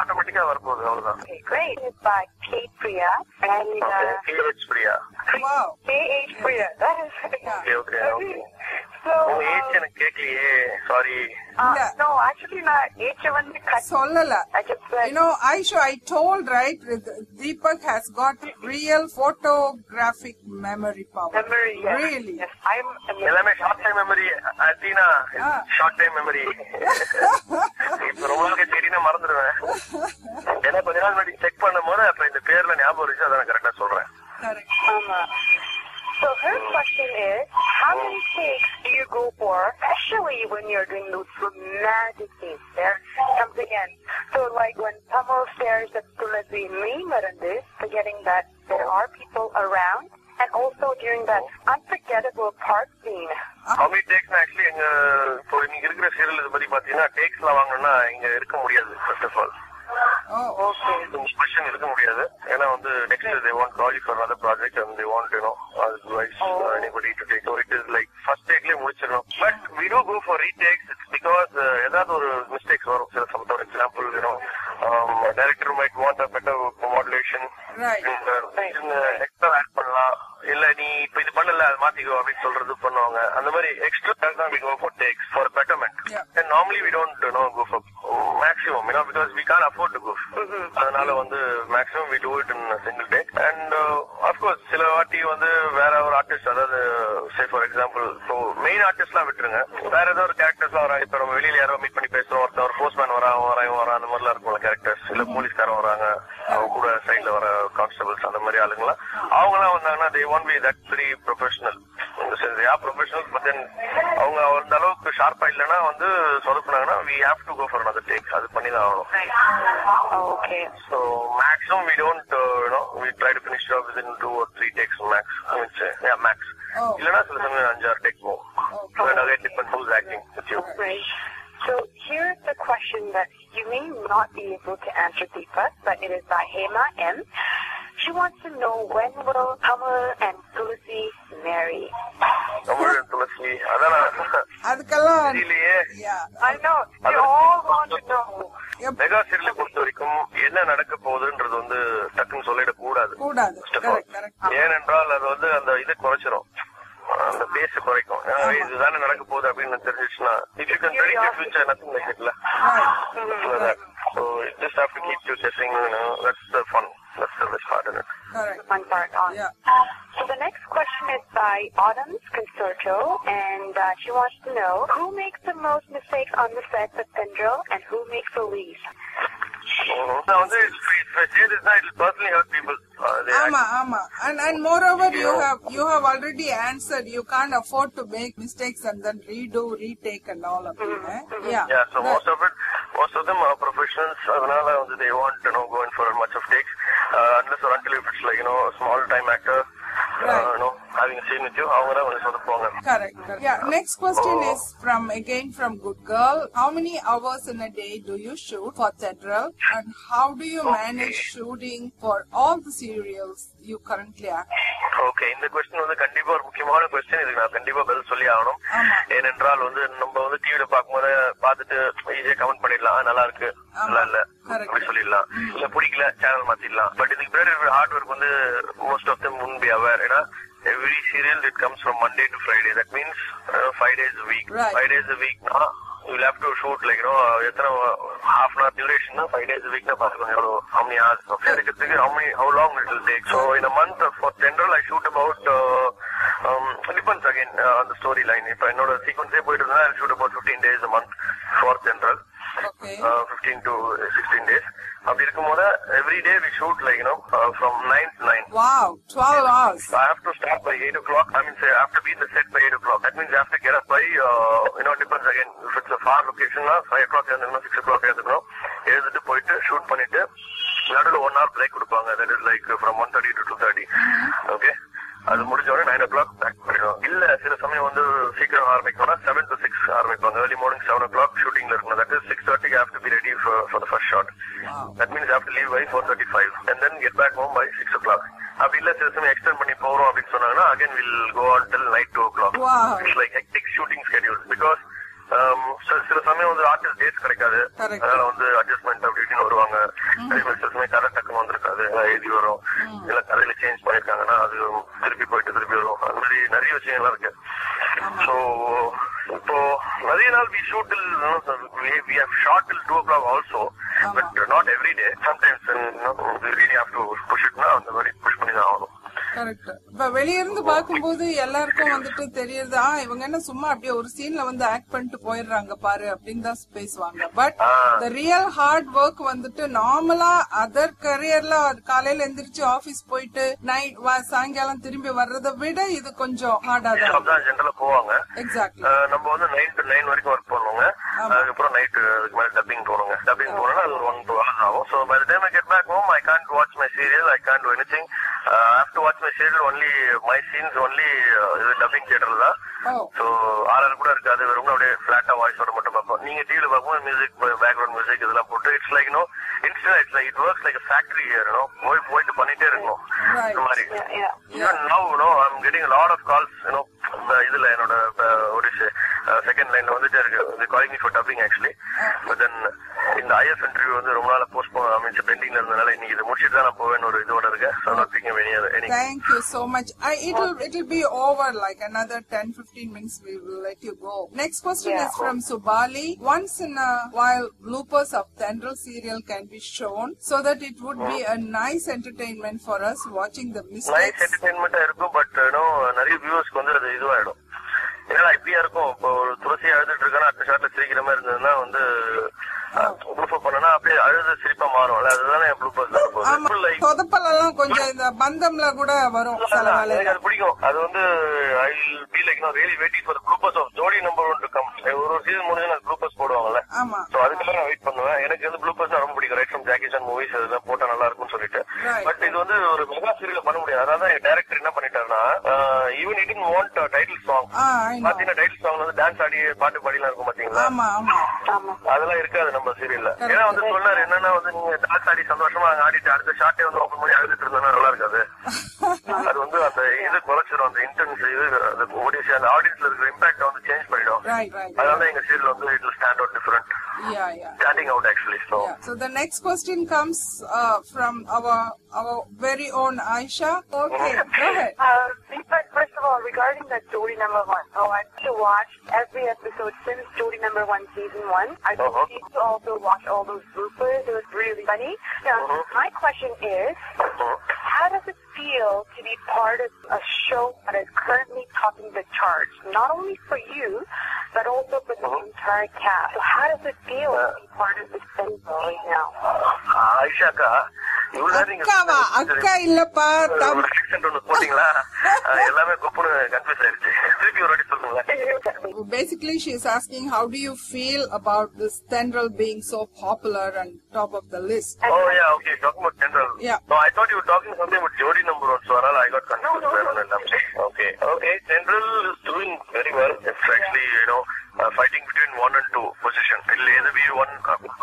ஆட்டோமேட்டிக்கா வரப்போகுது அவ்வளவுதான். Okay, great. It's by Kate Priya and KH Priya. Wow. KH Priya. That is Okay. So உங்க age எனக்கு கேட்கலையே, சாரி. no, actually நான் ஏஜ் வந்து சொல்லல. I just said, You know, Aisha, I told, right, Deepak has got real photographic memory power. memory. Yes. Really? Yes, I'm எல்லாமே short time memory. அர்ஜீனா short time memory. இப்ப ரொம்ப நாளைக்கு தெரியுனா மறந்துடுவேன். ஏன்னா கொஞ்ச நாள் முன்னாடி செக் பண்ணும் போது அப்ப இந்த பேர்ல ஞாபகம் இருந்துச்சு, அதை நான் கரெக்டா சொல்றேன். Correct. So her question is, how many takes do you go for, especially when you're doing those romantic scenes? There comes again. So like when Tamal stares at Tulasi Meemarande, forgetting that there are people around, and also during that unforgettable park scene. How many takes actually எங்க இப்போ நீங்க இருக்கிற serial இது பத்தி பாத்தீங்கன்னா tax எல்லாம் வாங்கணும்னா இங்க இருக்க முடியாது. ஃபர்ஸ்ட் ஆஃப் ஆல் question இருக்க முடியாது. ஏன்னா வந்து next they want call you for another project and they want, you know, advice anybody to take. So it is like first take-லயே முடிச்சிடணும். But we do go for retakes. It's because ஏதாவது ஒரு mistakes வரும். For example, you know, director might want a better modulation. Right. extra add பண்ணலாம். இல்ல நீ இப்ப இது பண்ணல அது மாத்திக்கோ அப்படின்னு சொல்றது பண்ணுவாங்க. அந்த மாதிரி எக்ஸ்ட்ரா தான் we go for takes for betterment. And normally we don't, you know, go for maximum, you know, because we can't afford to go. அதனால வந்து maximum we do it in a single take. And of course சில வாட்டி வந்து வேற ஒரு artist, அதாவது say for example, so main ஆர்டிஸ்ட்லாம் விட்டுருங்க, வேற ஏதோ ஒரு கேரக்டர்ஸ்லாம் வரா. இப்ப நம்ம வெளியில யாரோ மீட் பண்ணி பேசுறோம், ஒருத்தர் ஒரு போஸ்ட்மேன் வரா அந்த மாதிரிலாம் இருக்கும்ல கேரக்டர்ஸ். இல்ல போலீஸ்காரன் வராங்க, அவங்க கூட சைட்ல வர கான்ஸ்டபிள்ஸ், அந்த மாதிரி ஆளுங்களா அவங்க எல்லாம் வந்தாங்கன்னா they won't be that very professional. In the sense they are professional, but then அவங்க அந்த அளவுக்கு ஷார்ப்பா இல்லைன்னா வந்து சொதப்புனாங்கன்னா we have to go for another take. அது பண்ணி தான் ஆகணும். Okay. So maximum we don't, you know, we try to finish it off within 2 or 3 takes max. I mean say, yeah, max. இல்லைன்னா சில சமயம் 5-6 take போகும். But again depends who's acting with you. Right. So here's the question that you may not be able to answer, Deepak, but it is by Hema M. She wants to know, when will Kamal and Tulasi marry? Kamal and Tulasi, அதுக்கெல்லாம் I know, we all want to know. Mega சீரியலை பொறுத்த வரைக்கும் என்ன நடக்க போகுதுன்றது வந்து டக்குன்னு சொல்லிட கூடாது. ஏனென்றால் அது வந்து அந்த இதை குறைச்சிரும், அந்த பேச குறைக்கும். இதுதானே நடக்க போகுது அப்படின்னு தெரிஞ்சிச்சுன்னா if you can predict the future, nothing like it. So you just have to keep you guessing, you know, that's the fun. That's the best part in it. Correct. Fun part on. Yeah. So the next question is by Autumn's Concerto, and she wants to know, who makes the most mistakes on the set with Tendril and who makes the least? Now, if I say this now, it will personally hurt people. Ama. And moreover, you have already answered. You can't afford to make mistakes and then redo, retake, and all of it. Yeah. So most of them are professionals. They want to go in for much of takes, unless or until if it's like, you know, a small time actor. You know, having a scene with you, correct. Yeah. Next question is from Good Girl. How many hours in a day do you shoot for Tendril, and how do you manage shooting for all the serials you currently act? Okay, இந்த question வந்து கண்டிப்பா ஒரு முக்கியமான question. இதுக்கு நான் கண்டிப்பா பதில் சொல்லி ஆகணும். ஏனென்றால் வந்து நம்ம வந்து டிவில பார்க்கும்போது பார்த்துட்டு ஈஸியா கமெண்ட் பண்ணிடலாம், நல்லா இருக்கு, நல்லா இல்ல அப்படி சொல்லிடலாம், இல்ல பிடிக்கல சேனல் மாத்திடலாம். பட் இதுக்கு பின்னாடி ஹார்ட் ஒர்க் வந்து most of them wouldn't be aware. Every serial it comes from Monday to Friday. That means 5 days a week. Right. 5 days a week na you'll have to shoot like, you know, half an hour duration na 5 days a week na how many hours how long it will take. So in a month for Tendril I shoot about depends again on the storyline. If I know the sequence I'll shoot about 15 days a month for Tendril. Okay. 15 to 16 days. Every day we shoot like, you know, from 9 to 9. Wow, 12 hours. I have to start by 8 o'clock. I mean, say I have to be in the set by 8 o'clock. That means I have to get up by, you know, depends again. If it's a far location, 5 o'clock, 6 o'clock, shoot பண்ணிட்டு நடுவில் 1 hour break கொடுப்பாங்க. That is like from 1:30 to 2:30. Okay. அது முடிஞ்ச உடனே 9 o'clock back பண்ணிடுவோம். இல்ல சில சமயம் வந்து சீக்கிரம் ஆரம்பிக்கணும்னா 7 to 6 ஆரம்பிப்பாங்க. Early morning 7 o'clock shootingல இருக்கணும். That is 6:30 I have to be ready for the first shot. That means I have to leave by 4:35 and then get back home by 6 o'clock. அப்படி இல்ல சில சமயம் எக்ஸ்டெண்ட் பண்ணி போறோம் அப்படின்னு சொன்னாங்கன்னா again we'll go on till night 2 o'clock. Wow. It's like hectic shooting schedules because சில சமயம் வந்து ஆர்டிஸ்ட் டேட்ஸ் கிடைக்காது, அதனால வந்து அட்ஜஸ்ட்மெண்ட் அப்படின்னு வருவாங்க. சில சமயம் கதை டக்குன்னு வந்திருக்காது, எழுதி வரும், இல்ல கதையில சேஞ்ச் பண்ணிருக்காங்கன்னா அது திருப்பி போயிட்டு திருப்பி வரும். அந்த மாதிரி நிறைய விஷயங்கள்லாம் இருக்கு. ஸோ இப்போ நிறைய நாள் we shoot till we have shot till 2 o'clock also, but not every day. Sometimes we really have to push it now, அந்த மாதிரி புஷ் பண்ணி தான் ஆகணும். கரெக்ட். இப்ப வெளியிருந்து பாக்கும்போது எல்லாருக்கும் வந்துட்டு தெரியுது, இவங்க என்ன சும்மா அப்படியே ஒரு சீன்ல வந்து ஆக்ட் பண்ணிட்டு போயிடுறாங்க பாரு அப்படின்னு தான் பேசுவாங்க. But the real hard work வந்துட்டு நார்மலா அதர் கரியர்ல காலையில எந்திரிச்சு ஆபீஸ் போயிட்டு நைட் சாயங்காலம் திரும்பி வர்றதை விட இது கொஞ்சம் ஹார்டா தான் ஜெனரலா போவாங்க. எக்ஸாக்ட்லி. நம்ம வந்து 9 to 9 வரைக்கும் ஒர்க் பண்ணுவோங்க. அதுக்கப்புறம் நைட் அதுக்கு மேல டப்பிங் போறோங்க. டப்பிங் போனா அது 1-2 hours ஆகும். So by the time I get back home, I can't watch my serial, I can't do anything. I have to watch my serial only, my scenes only dubbing theater la. So RR கூட இருக்காது, வெறும் அப்படியே ஃபிளாட்டா voice வர மட்டும் பார்ப்போம். நீங்க டிவில பார்க்கும்போது மியூசிக், பேக்ரவுண்ட் மியூசிக் இதெல்லாம் போட்டு it's like instant it's like it works like a factory here, போயிட்டு பண்ணிட்டே இருக்கணும். இந்த மாதிரி even now I'm getting a lot of calls, இதுல என்னோட ஒரு செகண்ட் லைன்ல வந்துட்டே இருக்கு, calling me for dubbing actually. But then இந்த IF இன்டர்வியூ வந்து ரொம்ப நாள் போஸ்ட்போன் பெண்டிங்ல இருந்தனால இன்னைக்கு இதை முடிச்சிட்டு தான் நான் போவேன் ஒரு இதோட இருக்கேன். So not thinking of any other. Thank you so much. It'll be over like another 10-15 minutes. We will let you go. Next question is from Subali. Once in a while, bloopers of Tendril serial can be shown so that it would be a nice entertainment for us watching the mistakes. Nice entertainment இருக்கும், but நிறைய வியூவர்ஸ்க்கு வந்து அது இதுவாயிடும். ஏன்னா இப்படியா இருக்கும், இப்போ ஒரு துளசி அழுதுட்டு இருக்கானா அடுத்த ஷாட்ல சிரிக்கிற மாதிரி இருந்ததுன்னா வந்து ப்ளூப்பர் பண்ணனா அப்படியே அழுது சிரிப்பா மாறும்ல, அதுதானே ப்ளூப்பர்ஸ் சொதப்பலாம். கொஞ்சம் இந்த பந்தம்ல கூட வரும். எனக்கு அது பிடிக்கும். அது வந்து I will be like really waiting for bloopers of Jodi number 1 to come. ஒரு சீசன் முடிஞ்சு நான் ப்ளூப்பர்ஸ் போடுவாங்கல்ல, சோ அதுக்கு நான் வெயிட் பண்ணுவேன். எனக்கு வந்து ப்ளூப்பர்ஸ் ரொம்ப பிடிக்கும். Right from Jackie Chan movies அதெல்லாம் போட்டா நல்லா இருக்கும்னு சொல்லிட்டு. பட் இது வந்து ஒரு மெகா சீரியல் பண்ண முடியாது. அதான் டைரக்டர் என்ன பண்ணிட்டாருன்னா, even it didn't want title song. பாத்தீங்கன்னா டைட்டில் சாங் வந்து டான்ஸ் ஆடி பாட்டு பாடிலாம் இருக்கும் பாத்தீங்களா, அதெல்லாம் இருக்காது நம்ம சீரியல்ல. ஏன்னா வந்து சொன்னாரு என்னன்னா வந்து நீங்க டான்ஸ் ஆடி சந்தோஷமா ஆடிட்டு அடுத்த ஷாட்டே வந்து ஓபன் பண்ணி அழுதுட்டு இருந்தா நல்லா இருக்காது. அது வந்து அந்த இது குறைச்சிடும், அந்த இன்டென்ஸ் இது அந்த ஆடியன்ஸ்ல இருக்கிற இம்பாக்ட் வந்து சேஞ்ச் பண்ணிடும். அதனால எங்க சீரியல் வந்து it will stand out different. Standing out actually. So the next question comes from our very own Aisha. Okay, go ahead. First of all, regarding that Jodi number 1, I used to watch every episode since Jodi number 1 season 1. I used to also watch all those bloopers. It was really funny. Now, my question is, how does it feel to be part of a show that is currently topping the charts, not only for you, but also for the entire cast? So how does it feel to be part of this thing right now? Aisha ka, அக்கா இல்லப்பா போட்டீங்களா, எல்லாமே கொப்புனு confuse ஆயிருச்சு. திருப்பி ஒரு வாட்டி சொல்லுங்க. Basically, she is asking, how do you feel about this Tendril being so popular and top of the list? Oh yeah, okay, talking about Tendril. Yeah. No, I thought you were talking something about Jodi number 1, so I got confused. Okay, Tendril is doing very well. It's actually, fighting between 1 and 2 position. It'll either be 1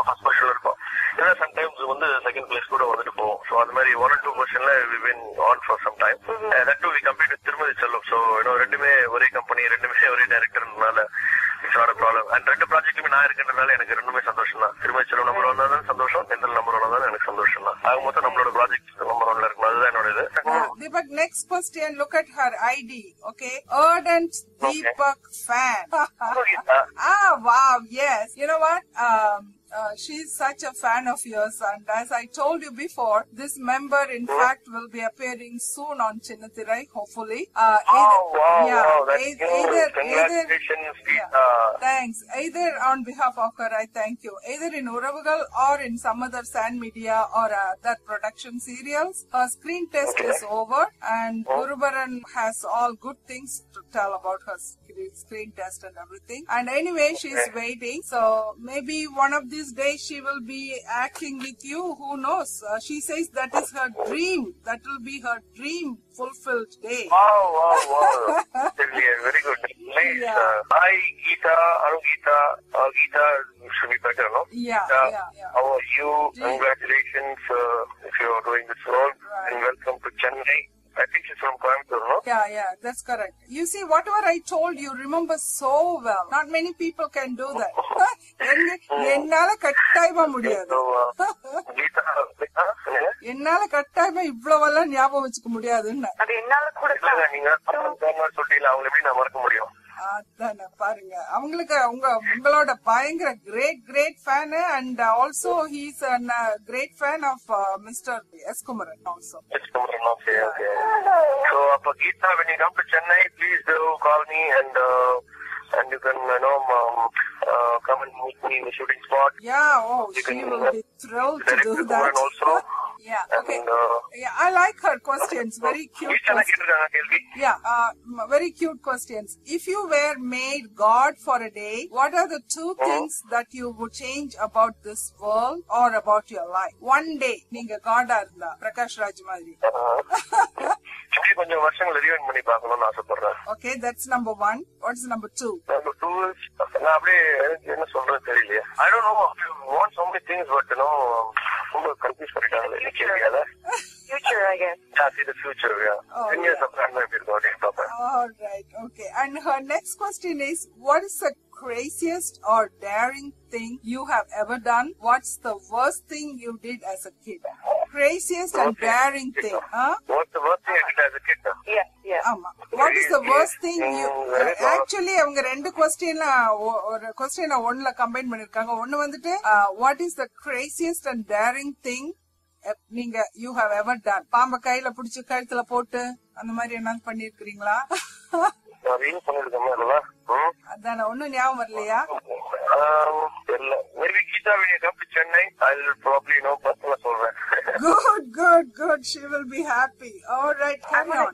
first position இருக்கும். ஏன்னா sometimes வந்து second place கூட வந்துட்டு போவோம். So அந்த மாதிரி 1 and 2 positionல we've been on for some time. That too we compete with திருமதி செல்வம். So ரெண்டுமே ஒரே கம்பெனி, ரெண்டுமே ஒரே டைரக்டர்னால it's not a problem. And ரெண்டு ப்ராஜெக்ட்டுமே நான் இருக்கின்றனால எனக்கு ரெண்டுமே சந்தோஷம் தான். திருமதி செல்வம் நம்பர் 1 தான் சந்தோஷம், தென்றல் நம்பர் 1 தான் எனக்கு சந்தோஷம் தான். ஆக மொத்தம் நம்மளோட ப்ராஜெக்ட் நம்பர் 1ல இருக்கும். அதுதான் என்னோட இது. Deepak, next question, look at her ID, okay? Ardent Deepak fan. Wow, yes. You know what? She's such a fan of yours, and as I told you before, this member in fact will be appearing soon on Chinnathirai, hopefully. Thanks. Either on behalf of her, I thank you. Either in Uravugal or in some other San Media or other production serials. Her screen test is over, and Gurubaran has all good things to tell about her screen test and everything. And anyway, she's waiting, so maybe one of these days she will be acting with you. Who knows? She says that is her dream. That will be her dream fulfilled day. Wow. Very good. Nice. Yeah. Hi, Geeta, Anugita. Geeta should be better, no? Yeah. How are you? Congratulations if you're doing this role. And welcome to Chennai. I think she's from Coimbatore, no? Yeah, that's correct. You see, whatever I told you, remember so well. Not many people can do that. என்னால கட்டாயமா முடியாது. என்னால கட்டாயமா இவ்வளவெல்லாம் ஞாபகம் வச்சுக்க முடியாதுன்னு. அது என்னால கூட நீங்க சொல்லிட்டீங்களா, அவங்க எப்படி நான் மறக்க முடியும்? அதான பாருங்க, அவங்களுக்கு உங்களோட பயங்கர great fan, and also he is a great fan of Mr. S. Kumaran also. S. Kumaran, okay. So, Geeta, when you come to Chennai, please do call me and you can come and meet me in the shooting spot. Yeah, she will be thrilled to do that. Also. Yeah, okay. I like her questions. Very cute questions. Yeah, very cute questions. If you were made God for a day, what are the two things that you would change about this world or about your life? One day, நீங்க God-ஆ இருந்தா, பிரகாஷ் ராஜ் மாதிரி. கொஞ்சம் வருஷங்கள் rewind பண்ணி பார்க்கணும்னு ஆசைப்படுறேன். Okay, that's number 1. What's number 2? Number 2 is, நான் அப்படியே என்ன சொல்றது தெரியலையே. I don't know, I want so many things, but ரொம்ப கன்ஃபியூஸ் பண்ணிட்டாங்க. Future, I guess. Yeah, see the future, yeah. 10 years of plan maybe it's going to happen. All right, okay. And her next question is, what is the craziest or daring thing you have ever done? What's the worst thing you did as a kid? Craziest and daring thing, huh? What's the worst thing I did as a kid? Yeah. What is the worst thing you... Actually, அவங்க ரெண்டு கொஸ்டின்ல ஒரு question ஒன்னுல combine பண்ணிருக்காங்க. ஒன்னு வந்துட்டு what is the craziest and daring thing நீங்க you have ever done? பாம்ப கையில புடிச்சு கழுத்துல போட்டு அந்த மாதிரி என்ன பண்ணிருக்கீங்களா? அதான, ஒன்னும் ஞாபகம் வரலையா? Maybe Geeta, when you come to Chennai, I'll probably personally சொல்றேன். Good. She will be happy. All right, carry on.